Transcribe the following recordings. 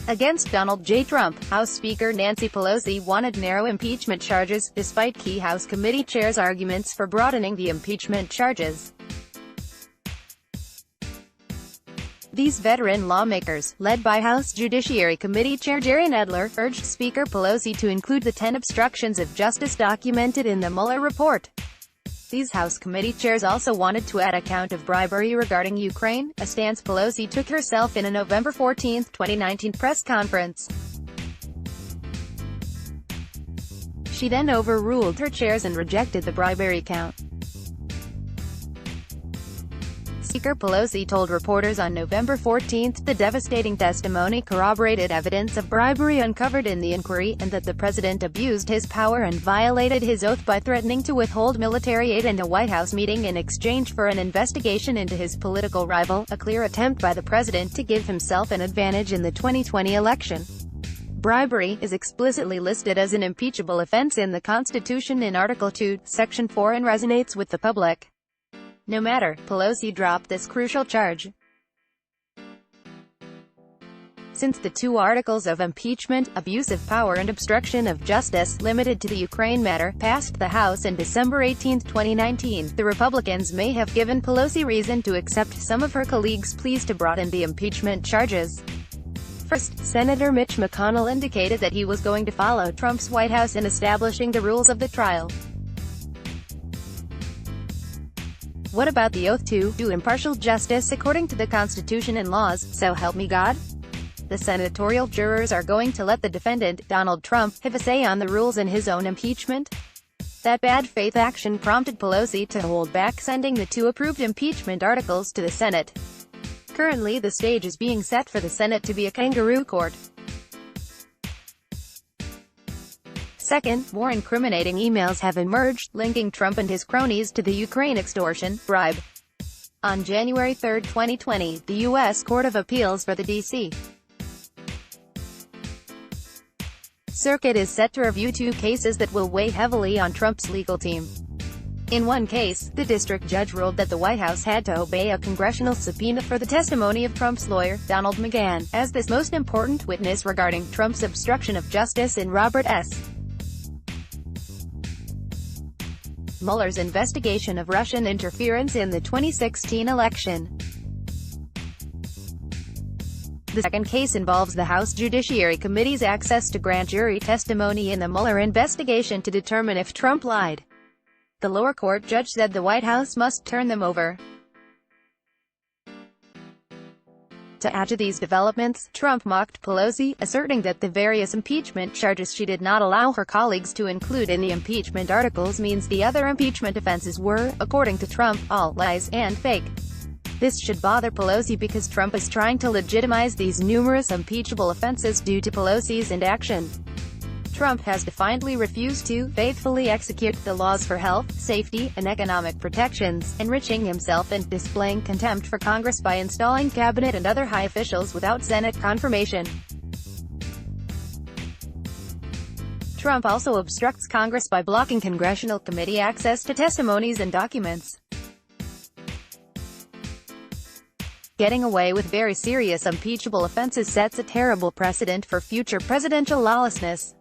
Against Donald J. Trump, House Speaker Nancy Pelosi wanted narrow impeachment charges, despite key House committee chairs' arguments for broadening the impeachment charges. These veteran lawmakers, led by House Judiciary Committee Chair Jerry Nadler, urged Speaker Pelosi to include the 10 obstructions of justice documented in the Mueller report. These House committee chairs also wanted to add a count of bribery regarding Ukraine, a stance Pelosi took herself in a November 14, 2019 press conference. She then overruled her chairs and rejected the bribery count. Speaker Pelosi told reporters on November 14 the devastating testimony corroborated evidence of bribery uncovered in the inquiry, and that the president abused his power and violated his oath by threatening to withhold military aid and a White House meeting in exchange for an investigation into his political rival, a clear attempt by the president to give himself an advantage in the 2020 election. Bribery is explicitly listed as an impeachable offense in the Constitution in Article 2, Section 4 and resonates with the public. No matter, Pelosi dropped this crucial charge. Since the two articles of impeachment, abuse of power and obstruction of justice, limited to the Ukraine matter, passed the House on December 18, 2019, the Republicans may have given Pelosi reason to accept some of her colleagues' pleas to broaden the impeachment charges. First, Senator Mitch McConnell indicated that he was going to follow Trump's White House in establishing the rules of the trial. What about the oath to do impartial justice according to the Constitution and laws, so help me God? The senatorial jurors are going to let the defendant, Donald Trump, have a say on the rules in his own impeachment? That bad faith action prompted Pelosi to hold back sending the two approved impeachment articles to the Senate. Currently the stage is being set for the Senate to be a kangaroo court. Second, more incriminating emails have emerged, linking Trump and his cronies to the Ukraine extortion, bribe. On January 3, 2020, the U.S. Court of Appeals for the D.C. Circuit is set to review two cases that will weigh heavily on Trump's legal team. In one case, the district judge ruled that the White House had to obey a congressional subpoena for the testimony of Trump's lawyer, Donald McGahn, as the most important witness regarding Trump's obstruction of justice in Robert S. Mueller's investigation of Russian interference in the 2016 election. The second case involves the House Judiciary Committee's access to grand jury testimony in the Mueller investigation to determine if Trump lied. The lower court judge said the White House must turn them over. To add to these developments, Trump mocked Pelosi, asserting that the various impeachment charges she did not allow her colleagues to include in the impeachment articles means the other impeachment offenses were, according to Trump, all lies and fake. This should bother Pelosi because Trump is trying to legitimize these numerous impeachable offenses due to Pelosi's inaction. Trump has defiantly refused to faithfully execute the laws for health, safety, and economic protections, enriching himself and displaying contempt for Congress by installing cabinet and other high officials without Senate confirmation. Trump also obstructs Congress by blocking congressional committee access to testimonies and documents. Getting away with very serious impeachable offenses sets a terrible precedent for future presidential lawlessness.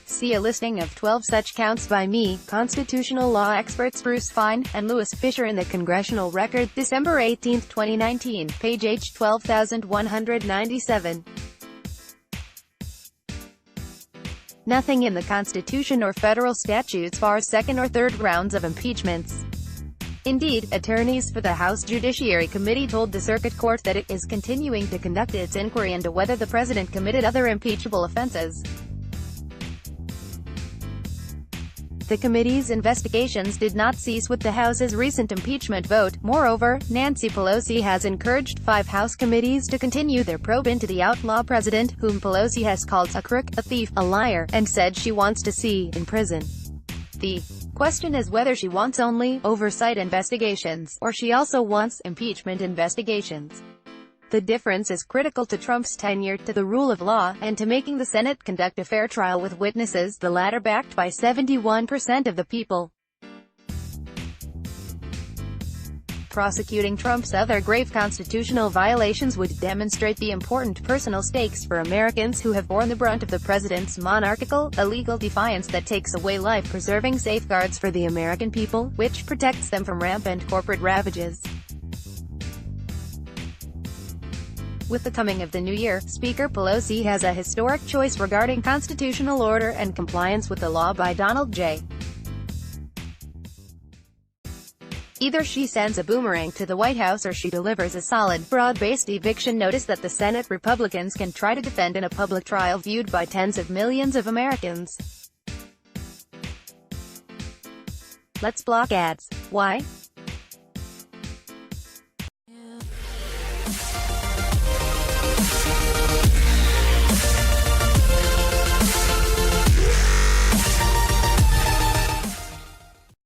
See a listing of 12 such counts by me, constitutional law experts Bruce Fein, and Louis Fisher in the Congressional Record, December 18, 2019, page H 12197. Nothing in the Constitution or federal statutes bars second or third rounds of impeachments. Indeed, attorneys for the House Judiciary Committee told the Circuit Court that it is continuing to conduct its inquiry into whether the president committed other impeachable offenses. The committee's investigations did not cease with the House's recent impeachment vote. Moreover, Nancy Pelosi has encouraged 5 House committees to continue their probe into the outlaw president, whom Pelosi has called a crook, a thief, a liar, and said she wants to see in prison. The question is whether she wants only oversight investigations, or she also wants impeachment investigations. The difference is critical to Trump's tenure, to the rule of law, and to making the Senate conduct a fair trial with witnesses, the latter backed by 71% of the people. prosecuting Trump's other grave constitutional violations would demonstrate the important personal stakes for Americans who have borne the brunt of the president's monarchical, illegal defiance that takes away life-preserving safeguards for the American people, which protects them from rampant corporate ravages. With the coming of the new year, Speaker Pelosi has a historic choice regarding constitutional order and compliance with the law by Donald J. Either she sends a boomerang to the White House or she delivers a solid, broad-based eviction notice that the Senate Republicans can try to defend in a public trial viewed by tens of millions of Americans. Let's block ads. Why?